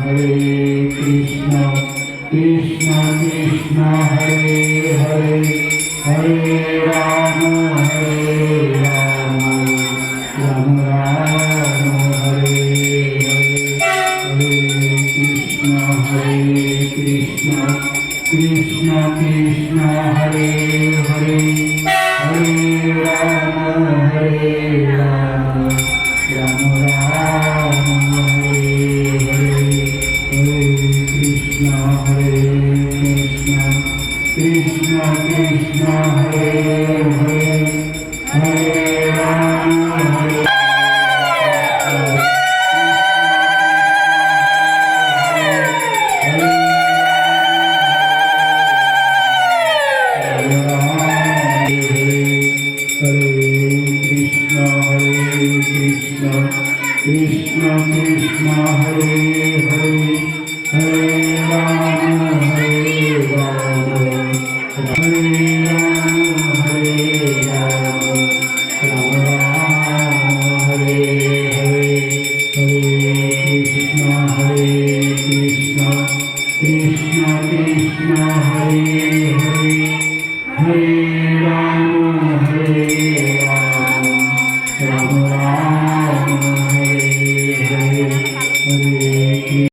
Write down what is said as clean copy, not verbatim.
Krishna Krishna Krishna Hare Hare Hare Ram Ram Ram Hare Hare Hare Krishna Krishna Krishna Hare Hare Hare Ram Ram Ram Hare Hare Krishna Krishna Krishna Hare Hare Hare Ram Krishna Krishna Hare Hare Hare Ram Hare Ram Hare Hare Hare Krishna Krishna Krishna